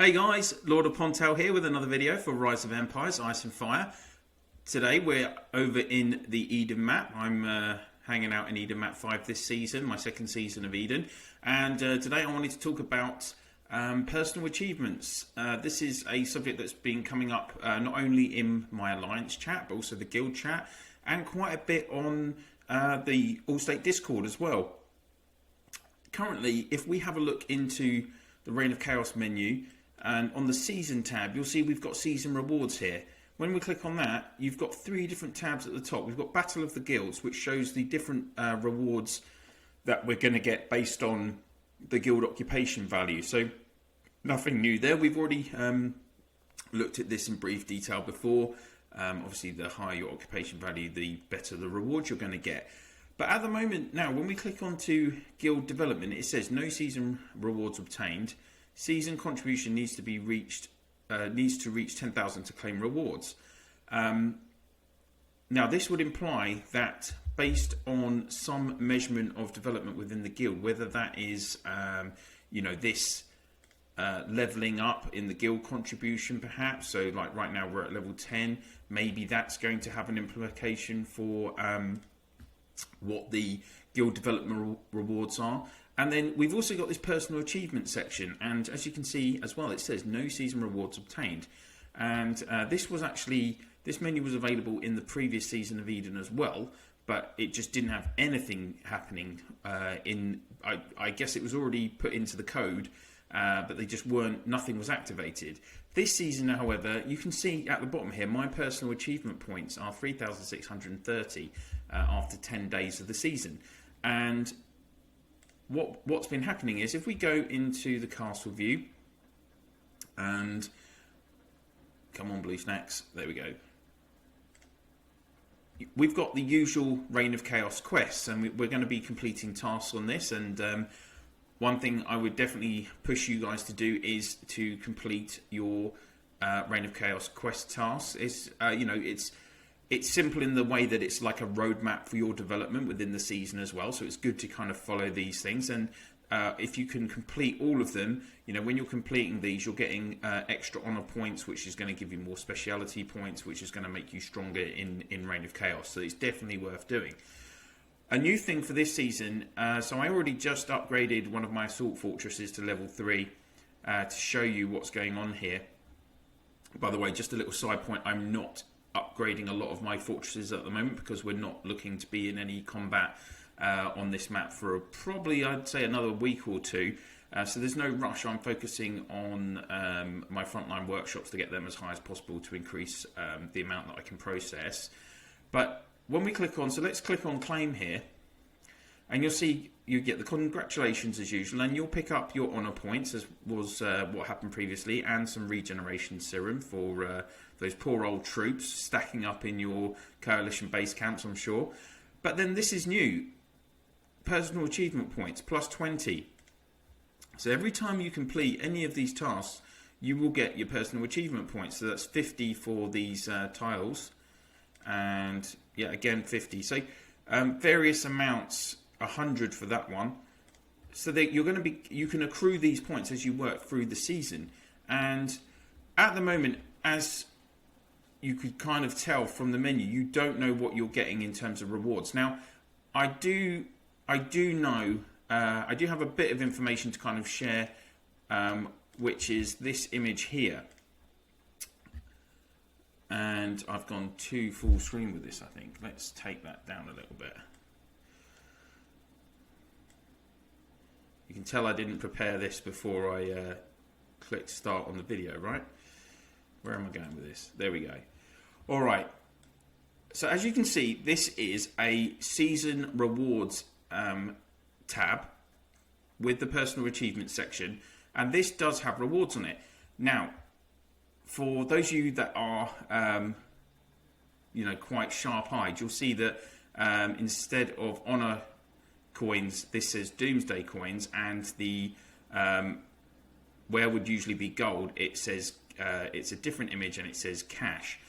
Hey guys, LordOfPondtail here with another video for Rise of Empires, Ice and Fire. Today we're over in the Eden map. I'm hanging out in Eden map 5 this season, my second season of Eden. And today I wanted to talk about personal achievements. This is a subject that's been coming up not only in my Alliance chat, but also the Guild chat, and quite a bit on the All-State Discord as well. Currently, if we have a look into the Reign of Chaos menu, and on the season tab, you'll see we've got season rewards here. When we click on that, you've got 3 different tabs at the top. We've got Battle of the Guilds, which shows the different rewards that we're going to get based on the guild occupation value. So nothing new there. We've already looked at this in brief detail before. Obviously, the higher your occupation value, the better the rewards you're going to get. But at the moment now, when we click onto guild development, it says no season rewards obtained. Season contribution needs to reach 10,000 to claim rewards. Now, this would imply that based on some measurement of development within the guild, whether that is, this leveling up in the guild contribution, perhaps. So, like right now, we're at level 10. Maybe that's going to have an implication for what the guild development rewards are. And then we've also got this personal achievement section, and as you can see as well, it says no season rewards obtained. And this menu was available in the previous season of Eden as well, but it just didn't have anything happening I guess it was already put into the code, but they just nothing was activated. This season, however, you can see at the bottom here, my personal achievement points are 3,630 after 10 days of the season. And what's been happening is if we go into the castle view and come on, blue snacks, there we go. We've got the usual Reign of Chaos quests, and we're going to be completing tasks on this. And one thing I would definitely push you guys to do is to complete your Reign of Chaos quest tasks. It's simple in the way that it's like a roadmap for your development within the season as well. So it's good to kind of follow these things. And if you can complete all of them, when you're completing these, you're getting extra honor points, which is going to give you more speciality points, which is going to make you stronger in Reign of Chaos. So it's definitely worth doing. A new thing for this season, so I already just upgraded one of my assault fortresses to level 3 to show you what's going on here. By the way, just a little side point, I'm not upgrading a lot of my fortresses at the moment because we're not looking to be in any combat on this map for probably, I'd say, another week or two. So there's no rush. I'm focusing on my frontline workshops to get them as high as possible to increase the amount that I can process. But when we click on, so let's click on claim here, and you'll see you get the congratulations as usual, and you'll pick up your honor points, as was what happened previously, and some regeneration serum for those poor old troops stacking up in your coalition base camps, I'm sure. But then this is new. Personal achievement points, plus 20. So every time you complete any of these tasks, you will get your personal achievement points. So that's 50 for these tiles. And yeah, again, 50. So various amounts, 100 for that one. So that you can accrue these points as you work through the season. And at the moment, as you could kind of tell from the menu, you don't know what you're getting in terms of rewards. Now, I do know, I do have a bit of information to kind of share, which is this image here. And I've gone too full screen with this, I think. Let's take that down a little bit. You can tell I didn't prepare this before I clicked start on the video, right? Where am I going with this? There we go. All right. So as you can see, this is a season rewards tab with the personal achievement section. And this does have rewards on it. Now, for those of you that are, quite sharp-eyed, you'll see that instead of honor coins, this says Doomsday coins, and the where would usually be gold, it says it's a different image and it says cash.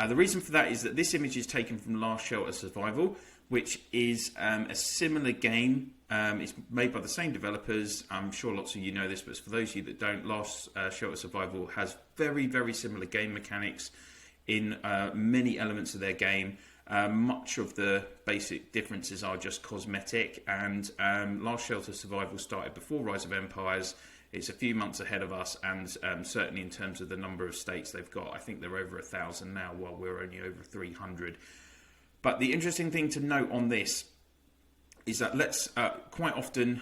The reason for that is that this image is taken from Last Shelter Survival, which is a similar game. It's made by the same developers. I'm sure lots of you know this, but for those of you that don't, Last Shelter Survival has very, very similar game mechanics in many elements of their game. Much of the basic differences are just cosmetic, and Last Shelter Survival started before Rise of Empires. It's a few months ahead of us, and certainly in terms of the number of states they've got, I think they're over 1,000 now, while we're only over 300. But the interesting thing to note on this is that quite often,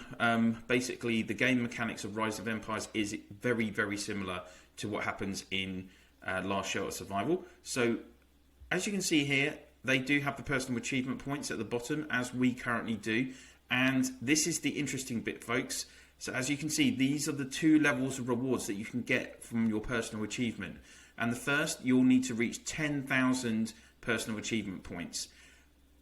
basically, the game mechanics of Rise of Empires is very, very similar to what happens in Last Shelter Survival. So, as you can see here, they do have the personal achievement points at the bottom, as we currently do. And this is the interesting bit, folks. So, as you can see, these are the 2 levels of rewards that you can get from your personal achievement. And the first, you'll need to reach 10,000 personal achievement points.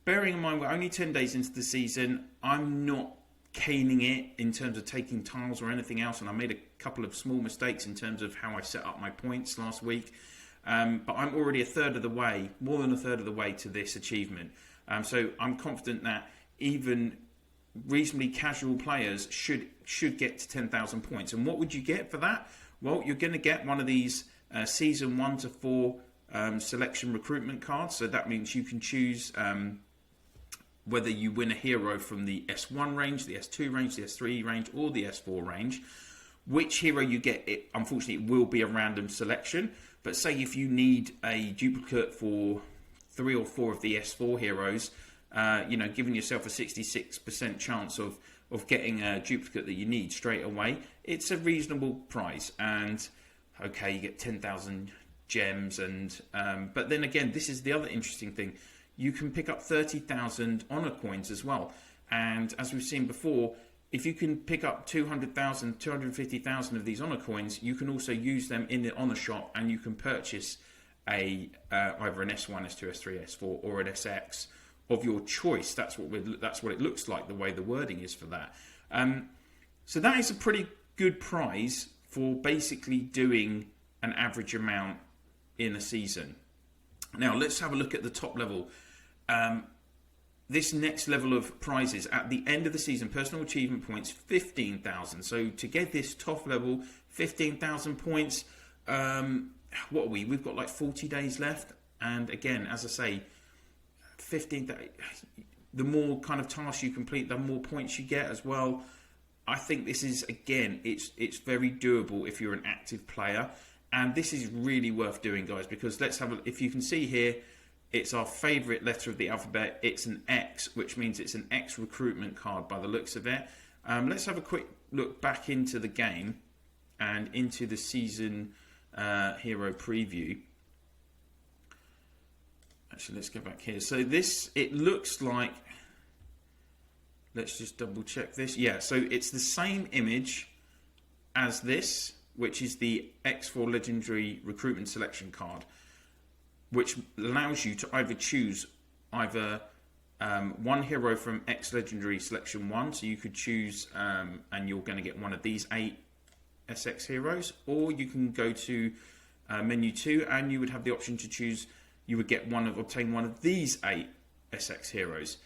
Bearing in mind we're only 10 days into the season, I'm not caning it in terms of taking tiles or anything else, and I made a couple of small mistakes in terms of how I set up my points last week, but I'm already more than a third of the way to this achievement. So I'm confident that even reasonably casual players should get to 10,000 points. And what would you get for that? Well, you're going to get one of these season 1 to 4 selection recruitment cards. So that means you can choose whether you win a hero from the S1 range, the S2 range, the S3 range, or the S4 range. Which hero you get, unfortunately, it will be a random selection. But say if you need a duplicate for 3 or 4 of the S4 heroes, giving yourself a 66% chance of getting a duplicate that you need straight away, it's a reasonable price. And okay, you get 10,000 gems, and but then again, this is the other interesting thing. You can pick up 30,000 honor coins as well. And as we've seen before, if you can pick up 200,000, 250,000 of these honor coins, you can also use them in the honor shop, and you can purchase either an S1, S2, S3, S4, or an SX of your choice. That's what it looks like, the way the wording is for that. So that is a pretty good prize for basically doing an average amount in a season. Now let's have a look at the top level. This next level of prizes at the end of the season, personal achievement points, 15,000. So to get this top level, 15,000 points, what are we? We've got like 40 days left. And again, as I say, the more kind of tasks you complete, the more points you get as well. I think this is, again, it's very doable if you're an active player. And this is really worth doing, guys, because if you can see here, it's our favourite letter of the alphabet. It's an X, which means it's an X recruitment card by the looks of it. Let's have a quick look back into the game and into the season hero preview. Actually, let's go back here. So it looks like, let's just double check this. Yeah, so it's the same image as this, which is the X4 Legendary Recruitment Selection card, which allows you to either choose one hero from X Legendary Selection 1, so you could choose, and you're going to get one of these 8 SX heroes, or you can go to menu 2, and you would have the option to choose, you would obtain one of these 8 SX heroes.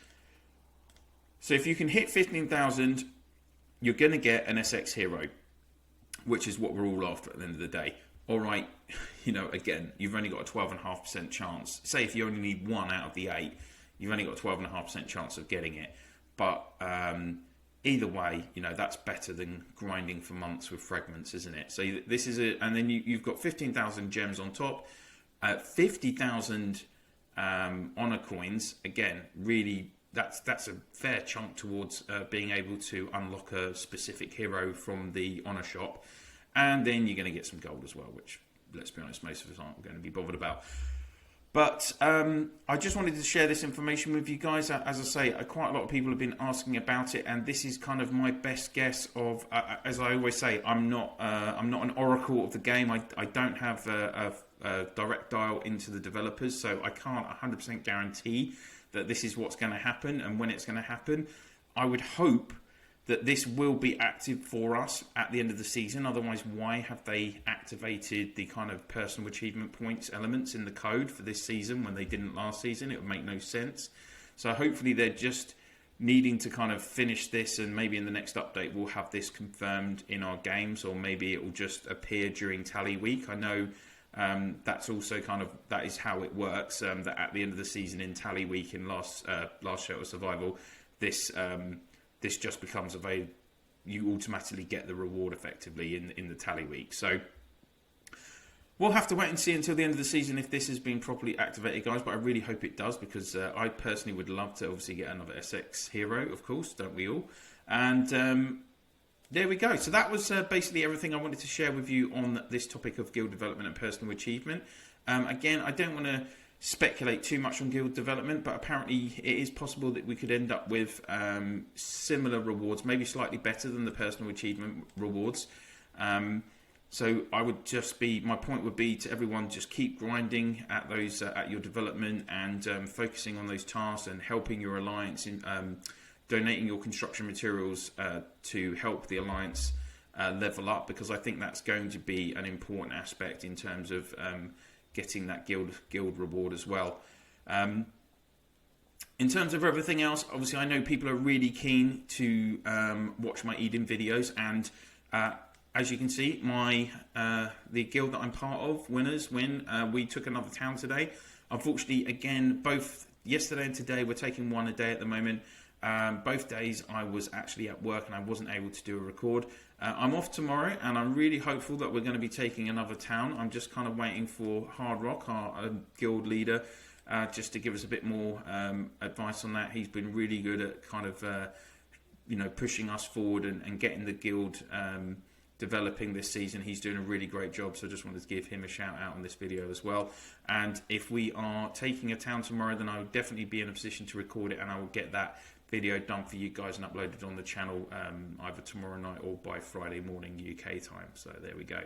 So if you can hit 15,000, you're going to get an SX hero, which is what we're all after at the end of the day. All right, again, you've only got a 12.5% chance. Say if you only need 1 out of the 8, you've only got a 12.5% chance of getting it. But either way, that's better than grinding for months with fragments, isn't it? So this is and then you've got 15,000 gems on top, 50,000 honor coins. Again, really, that's a fair chunk towards being able to unlock a specific hero from the honor shop. And then you're going to get some gold as well, which, let's be honest, most of us aren't going to be bothered about. But I just wanted to share this information with you guys. As I say, quite a lot of people have been asking about it, and this is kind of my best guess of, as I always say, I'm not an oracle of the game. I don't have a direct dial into the developers, so I can't 100% guarantee that this is what's going to happen and when it's going to happen. I would hope that this will be active for us at the end of the season. Otherwise, why have they activated the kind of personal achievement points elements in the code for this season when they didn't last season? It would make no sense. So hopefully they're just needing to kind of finish this, and maybe in the next update we'll have this confirmed in our games, or maybe it will just appear during tally week. I know that's also that is how it works, that at the end of the season in tally week in last Shelter Survival, this just becomes available. You automatically get the reward effectively in the tally week. So we'll have to wait and see until the end of the season if this has been properly activated, guys, but I really hope it does, because I personally would love to obviously get another SX hero, of course, don't we all? And there we go. So that was basically everything I wanted to share with you on this topic of guild development and personal achievement. Again, I don't want to speculate too much on guild development, but apparently it is possible that we could end up with similar rewards, maybe slightly better than the personal achievement rewards. So I would my point would be to everyone, just keep grinding at those at your development, and focusing on those tasks and helping your alliance in donating your construction materials to help the alliance level up, because I think that's going to be an important aspect in terms of getting that guild reward as well. In terms of everything else, obviously I know people are really keen to watch my Eden videos, and as you can see, the guild that I'm part of, Winners Win, we took another town today. Unfortunately, again, both yesterday and today, we're taking one a day at the moment. Both days I was actually at work and I wasn't able to do a record. I'm off tomorrow, and I'm really hopeful that we're going to be taking another town. I'm just kind of waiting for Hard Rock, our guild leader, just to give us a bit more advice on that. He's been really good at kind of pushing us forward and getting the guild developing this season. He's doing a really great job, so I just wanted to give him a shout out on this video as well. And if we are taking a town tomorrow, then I will definitely be in a position to record it, and I will get that video done for you guys and uploaded on the channel either tomorrow night or by Friday morning UK time. So there we go.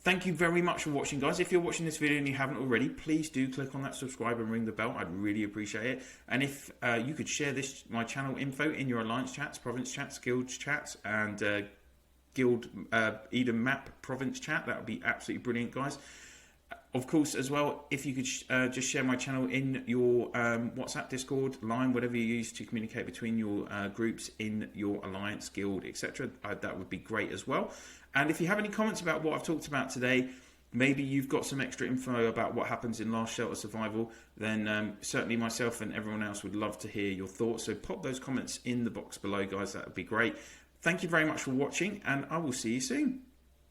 Thank you very much for watching, guys. If you're watching this video and you haven't already, please do click on that subscribe and ring the bell. I'd really appreciate it. And if you could share my channel info in your alliance chats, province chats, guilds chats, and guild Eden map province chat, that would be absolutely brilliant, guys. Of course, as well, if you could just share my channel in your WhatsApp, Discord, line, whatever you use to communicate between your groups in your alliance, guild, etc., that would be great as well. And if you have any comments about what I've talked about today, maybe you've got some extra info about what happens in Last Shelter Survival, then certainly myself and everyone else would love to hear your thoughts. So pop those comments in the box below, guys. That would be great. Thank you very much for watching, and I will see you soon.